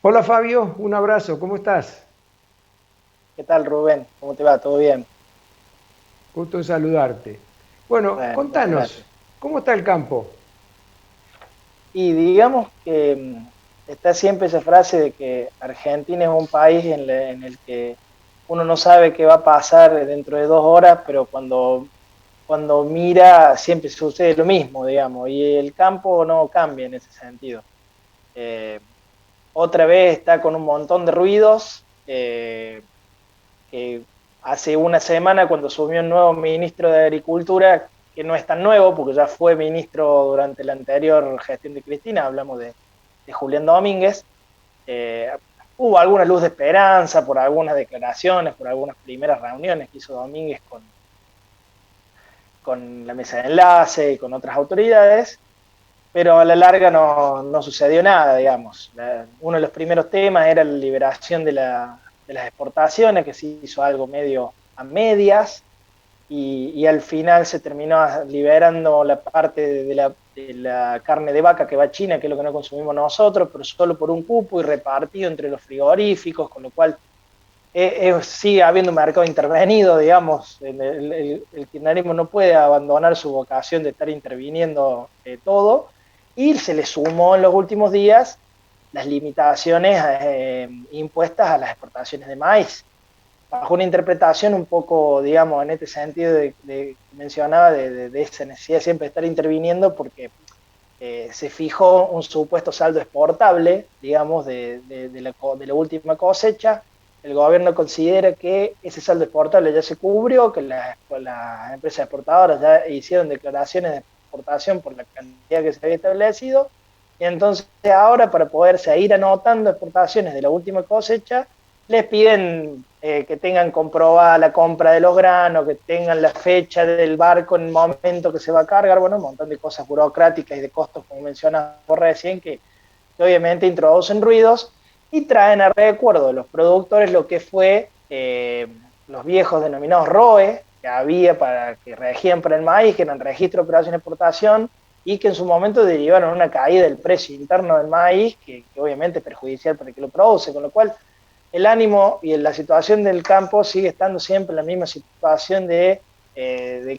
Hola Fabio, un abrazo, ¿cómo estás? ¿Qué tal, Rubén? ¿Cómo te va? ¿Todo bien? Gusto en saludarte. Bueno, Bueno, muchas contanos, gracias. ¿cómo está el campo? Y digamos que está siempre esa frase de que Argentina es un país en el que uno no sabe qué va a pasar dentro de 2 horas, pero cuando mira siempre sucede lo mismo, digamos, y el campo no cambia en ese sentido. Eh, Otra vez está con un montón de ruidos, que hace una semana cuando asumió un nuevo ministro de Agricultura, que no es tan nuevo porque ya fue ministro durante la anterior gestión de Cristina, hablamos de Julián Domínguez, eh, hubo alguna luz de esperanza por algunas declaraciones, por algunas primeras reuniones que hizo Domínguez con la mesa de enlace y con otras autoridades, pero a la larga no sucedió nada, digamos. Uno de los primeros temas era la liberación de las exportaciones, que se hizo algo medio a medias, y al final se terminó liberando la parte de la carne de vaca que va a China, que es lo que no consumimos nosotros, pero solo por un cupo y repartido entre los frigoríficos, con lo cual sigue habiendo un mercado intervenido, digamos. El kirchnerismo no puede abandonar su vocación de estar interviniendo todo, y se le sumó en los últimos días las limitaciones impuestas a las exportaciones de maíz, bajo una interpretación un poco, digamos, en este sentido que mencionaba de esa necesidad de siempre estar interviniendo, porque se fijó un supuesto saldo exportable, digamos, de la última cosecha. El gobierno considera que ese saldo exportable ya se cubrió, que las empresas exportadoras ya hicieron declaraciones de exportación por la cantidad que se había establecido, y entonces ahora, para poder seguir anotando exportaciones de la última cosecha, les piden que tengan comprobada la compra de los granos, que tengan la fecha del barco en el momento que se va a cargar, bueno, un montón de cosas burocráticas y de costos, como mencionas por recién, que obviamente introducen ruidos y traen a recuerdo de los productores lo que fue los viejos denominados ROE, que había para que regían para el maíz, que eran registro de operación de exportación, y que en su momento derivaron una caída del precio interno del maíz, que obviamente es perjudicial para el que lo produce, con lo cual el ánimo y la situación del campo sigue estando siempre en la misma situación de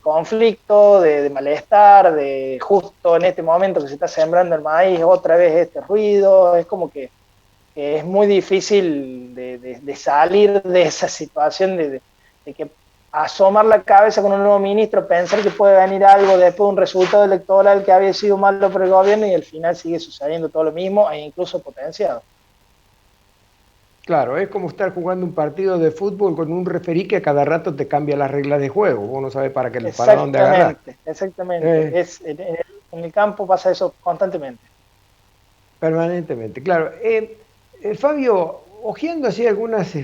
conflicto, de malestar, de justo en este momento que se está sembrando el maíz, otra vez este ruido. Es como que es muy difícil de salir de esa situación de que asomar la cabeza con un nuevo ministro, pensar que puede venir algo después de un resultado electoral que había sido malo para el gobierno, y al final sigue sucediendo todo lo mismo e incluso potenciado. Claro, es como estar jugando un partido de fútbol con un referí que a cada rato te cambia las reglas de juego. Vos no sabés para dónde agarrar. Exactamente, exactamente. Eh, En el campo pasa eso constantemente. Permanentemente, claro. Fabio, hojeando así algunas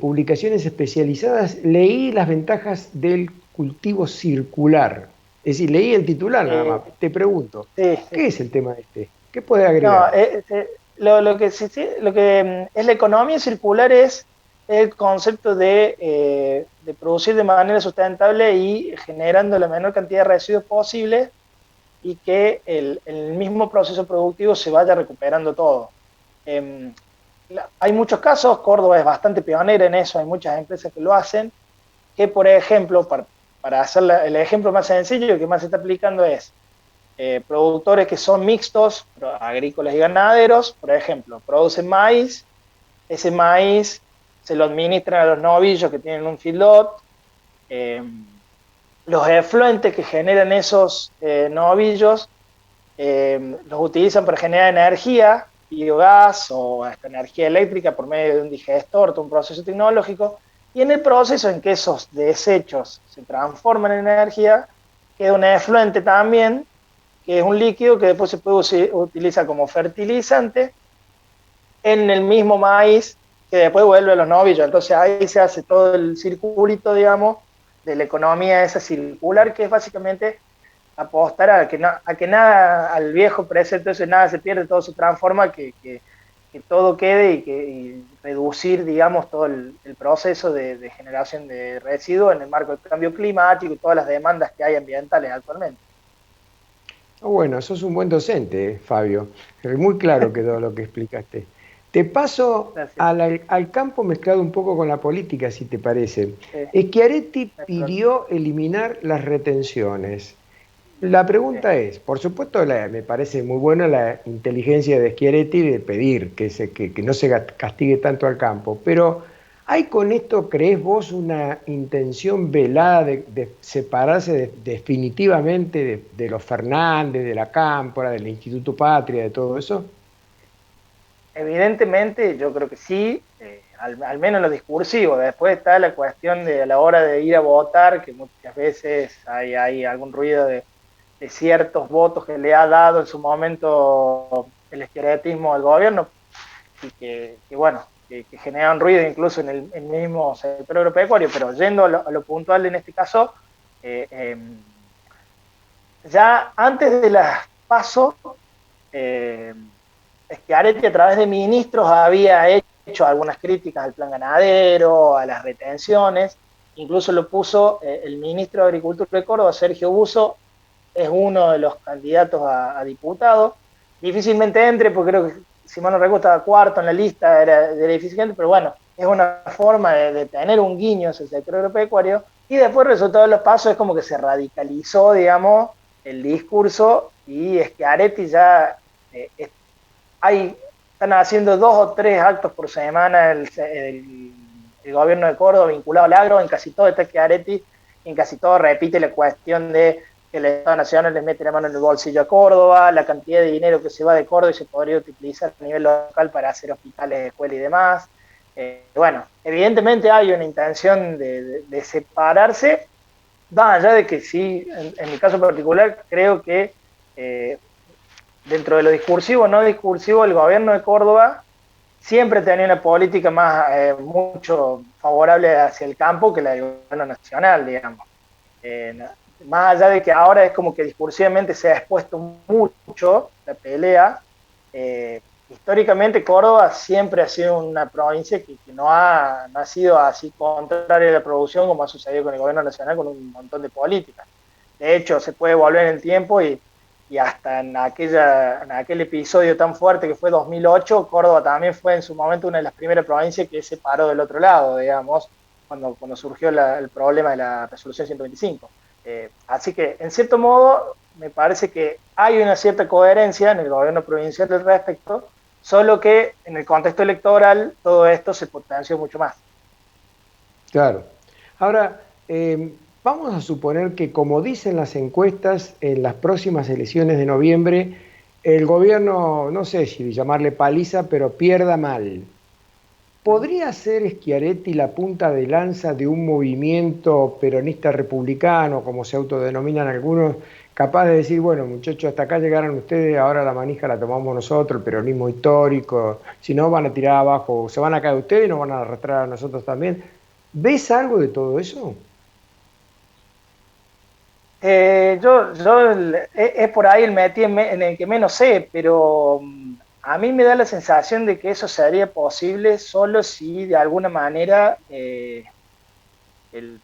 publicaciones especializadas, leí las ventajas del cultivo circular. Es decir, leí el titular nada más. Eh, Te pregunto, sí, sí. ¿qué es el tema este? ¿Qué puede No, agregar? lo que, lo que es la economía circular es el concepto de producir de manera sustentable y generando la menor cantidad de residuos posible, y que el mismo proceso productivo se vaya recuperando todo. Eh, Hay muchos casos, Córdoba es bastante pionera en eso, hay muchas empresas que lo hacen, que por ejemplo, para hacer el ejemplo más sencillo que más se está aplicando es productores que son mixtos, agrícolas y ganaderos, por ejemplo, producen maíz, ese maíz se lo administran a los novillos que tienen un feedlot, eh, los efluentes que generan esos novillos los utilizan para generar energía, biogás o hasta energía eléctrica por medio de un digestor, todo un proceso tecnológico, y en el proceso en que esos desechos se transforman en energía, queda un efluente también, que es un líquido que después se puede utilizar como fertilizante en el mismo maíz, que después vuelve a los novillos. Entonces ahí se hace todo el circulito, digamos, de la economía esa circular, que es básicamente apostar a que nada, al viejo precepto, eso nada se pierde, todo se transforma, que todo quede, y reducir, digamos, todo el proceso de generación de residuos en el marco del cambio climático y todas las demandas que hay ambientales actualmente. Bueno, sos un buen docente, Fabio. Muy claro quedó lo que explicaste. Te paso Gracias. al campo mezclado un poco con la política, si te parece. Sí, Schiaretti no hay problema. pidió eliminar las retenciones. La Sí. pregunta es, por supuesto, me parece muy buena la inteligencia de Schiaretti de pedir que no se castigue tanto al campo, pero ¿hay con esto, crees vos, una intención velada de separarse definitivamente de los Fernández, de la Cámpora, del Instituto Patria, de todo eso? Evidentemente, yo creo que sí, al menos en lo discursivo. Después está la cuestión de a la hora de ir a votar, que muchas veces hay algún ruido de ciertos votos que le ha dado en su momento el esqueletismo al gobierno y que bueno, que generan ruido incluso en el mismo sector agropecuario, pero yendo a lo puntual en este caso, eh, eh, ya antes de las PASO, eh, Schiaretti a través de ministros había hecho algunas críticas al plan ganadero, a las retenciones, incluso lo puso el ministro de Agricultura de Córdoba, Sergio Buso, es uno de los candidatos a diputado. Difícilmente entre, porque creo que, si mal no recuerdo, estaba cuarto en la lista, era difícil que entre, pero bueno, es una forma de tener un guiño hacia el sector agropecuario. Y después el resultado de los pasos es como que se radicalizó, digamos, el discurso y Schiaretti ya hay, están haciendo 2 o 3 actos por semana el gobierno de Córdoba vinculado al agro, en casi todo está Schiaretti, en casi todo repite la cuestión de que el Estado Nacional le mete la mano en el bolsillo a Córdoba, la cantidad de dinero que se va de Córdoba y se podría utilizar a nivel local para hacer hospitales, escuelas y demás. Bueno, evidentemente hay una intención de separarse, más allá de que sí, en mi caso particular, creo que eh, dentro de lo discursivo o no discursivo, el gobierno de Córdoba siempre tenía una política más mucho favorable hacia el campo que la del gobierno nacional, digamos. Eh, Más allá de que ahora es como que discursivamente se ha expuesto mucho la pelea, históricamente Córdoba siempre ha sido una provincia que no ha sido así contraria a la producción como ha sucedido con el gobierno nacional con un montón de políticas. De hecho, se puede volver en el tiempo y hasta en aquel episodio tan fuerte que fue 2008, Córdoba también fue en su momento una de las primeras provincias que se paró del otro lado, digamos, cuando surgió el problema de la resolución 125. Así que, en cierto modo, me parece que hay una cierta coherencia en el gobierno provincial al respecto, solo que en el contexto electoral todo esto se potenció mucho más. Claro. Ahora, vamos a suponer que, como dicen las encuestas, en las próximas elecciones de noviembre, el gobierno, no sé si llamarle paliza, pero pierda mal. ¿Podría ser Schiaretti la punta de lanza de un movimiento peronista republicano, como se autodenominan algunos, capaz de decir, bueno, muchachos, hasta acá llegaron ustedes, ahora la manija la tomamos nosotros, el peronismo histórico, si no van a tirar abajo, se van a caer ustedes y nos van a arrastrar a nosotros también? ¿Ves algo de todo eso? Es por ahí el metí en el que menos sé, pero a mí me da la sensación de que eso sería posible solo si de alguna manera el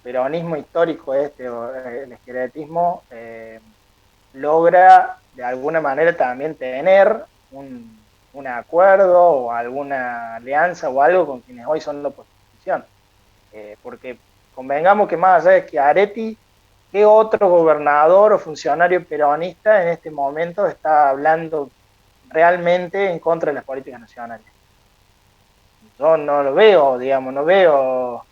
peronismo histórico este, o el esqueletismo, logra de alguna manera también tener un acuerdo o alguna alianza o algo con quienes hoy son la oposición. Porque convengamos que más allá de que Areti, ¿qué otro gobernador o funcionario peronista en este momento está hablando realmente en contra de las políticas nacionales? Yo no lo veo, digamos, no veo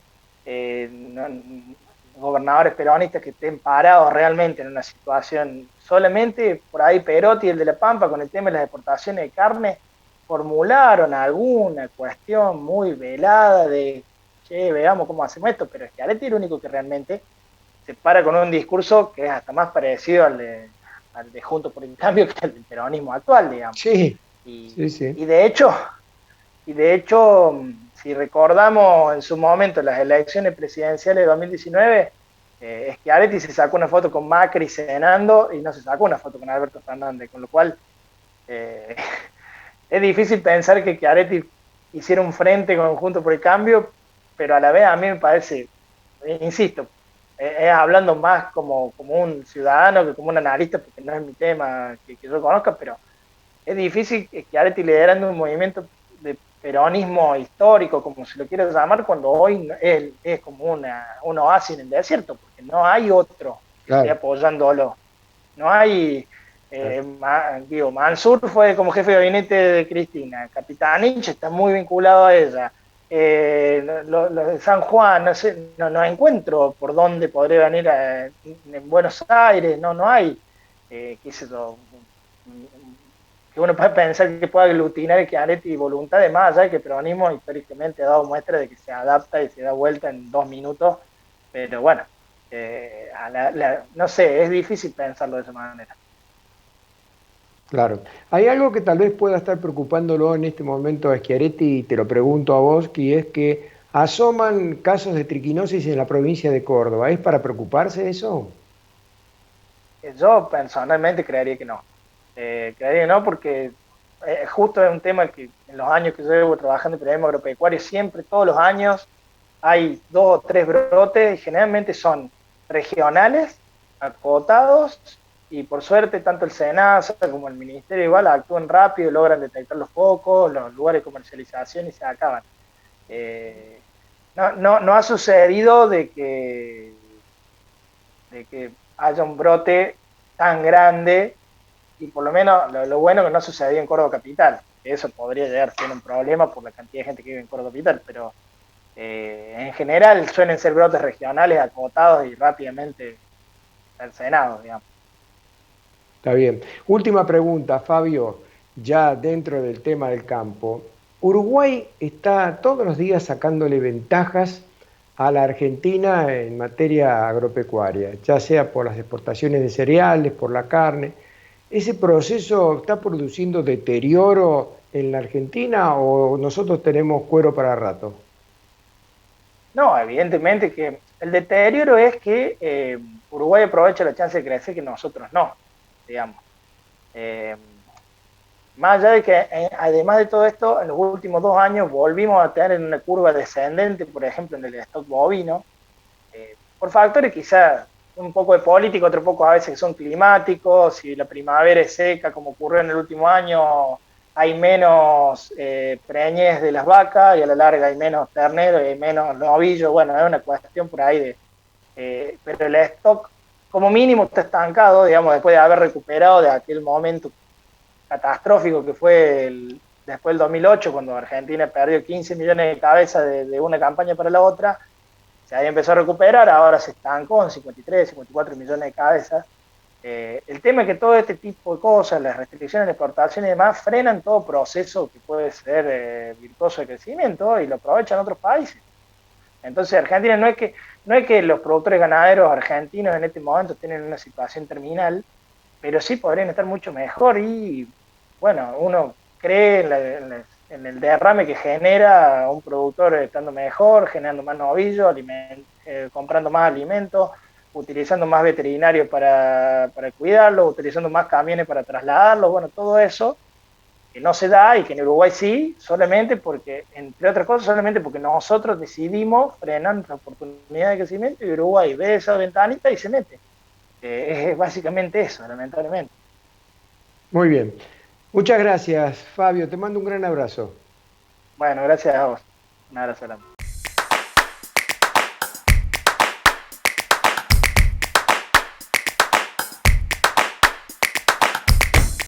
gobernadores peronistas que estén parados realmente en una situación. Solamente por ahí Perotti, el de La Pampa, con el tema de las exportaciones de carne, formularon alguna cuestión muy velada de, che, veamos cómo hacemos esto, pero Schiaretti es el único que realmente se para con un discurso que es hasta más parecido al de Juntos por el Cambio que el del peronismo actual, digamos. Sí, Y, sí, sí. y de hecho, si recordamos en su momento las elecciones presidenciales de 2019, Schiaretti se sacó una foto con Macri cenando y no se sacó una foto con Alberto Fernández, con lo cual eh, es difícil pensar que Schiaretti hiciera un frente conjunto por el cambio, pero a la vez a mí me parece, insisto, es hablando más como un ciudadano que como un analista, porque no es mi tema que yo conozca, pero es difícil que Schiaretti liderando un movimiento peronismo histórico, como se lo quiera llamar, cuando hoy es como un oasis en el desierto, porque no hay otro que esté Claro, apoyándolo. No hay, claro. digo, Mansur fue como jefe de gabinete de Cristina, Capitanich está muy vinculado a ella. Lo de San Juan, no sé, no encuentro por dónde podría venir en Buenos Aires, no hay, qué sé yo, que uno puede pensar que puede aglutinar Schiaretti y voluntad de más allá de que el peronismo históricamente ha dado muestra de que se adapta y se da vuelta en 2 minutos, pero bueno, no sé, es difícil pensarlo de esa manera. Claro. Hay algo que tal vez pueda estar preocupándolo en este momento a Schiaretti, y te lo pregunto a vos, que es que asoman casos de triquinosis en la provincia de Córdoba. ¿Es para preocuparse eso? Yo personalmente creería que no. Creería que no porque justo es un tema que en los años que yo llevo trabajando en periodismo agropecuario, siempre, todos los años, hay 2 o 3 brotes y generalmente son regionales, acotados, y por suerte tanto el SENASA como el Ministerio igual actúan rápido, logran detectar los focos, los lugares de comercialización y se acaban. Eh, no ha sucedido de que haya un brote tan grande y por lo menos lo bueno que no sucedió en Córdoba Capital. Eso podría llegar a ser un problema por la cantidad de gente que vive en Córdoba Capital, pero en general suelen ser brotes regionales acotados y rápidamente cercenados, digamos. Está bien. Última pregunta, Fabio, ya dentro del tema del campo. Uruguay está todos los días sacándole ventajas a la Argentina en materia agropecuaria, ya sea por las exportaciones de cereales, por la carne. ¿Ese proceso está produciendo deterioro en la Argentina o nosotros tenemos cuero para rato? No, evidentemente que el deterioro es que Uruguay aprovecha la chance de crecer que nosotros no, digamos. Eh, Más allá de que, además de todo esto, en los últimos 2 años volvimos a tener una curva descendente, por ejemplo, en el stock bovino, por factores quizás un poco de político, otro poco a veces que son climáticos, si la primavera es seca, como ocurrió en el último año, hay menos preñez de las vacas y a la larga hay menos ternero y hay menos novillo, bueno, es una cuestión por ahí pero el stock como mínimo está estancado, digamos, después de haber recuperado de aquel momento catastrófico que fue después del 2008, cuando Argentina perdió 15 millones de cabezas de una campaña para la otra, se había empezado a recuperar, ahora se estancó en 53, 54 millones de cabezas. El tema es que todo este tipo de cosas, las restricciones de exportación y demás, frenan todo proceso que puede ser virtuoso de crecimiento y lo aprovechan otros países. Entonces, Argentina no es que los productores ganaderos argentinos en este momento tienen una situación terminal, pero sí podrían estar mucho mejor y, bueno, uno cree en el derrame que genera un productor estando mejor, generando más novillo, comprando más alimentos, utilizando más veterinarios para cuidarlos, utilizando más camiones para trasladarlos, bueno, todo eso que no se da y que en Uruguay sí, solamente porque, entre otras cosas, solamente porque nosotros decidimos frenar nuestra oportunidad de crecimiento y Uruguay ve esa ventanita y se mete. Es básicamente eso, lamentablemente. Muy bien. Muchas gracias, Fabio. Te mando un gran abrazo. Bueno, gracias a vos. Un abrazo grande.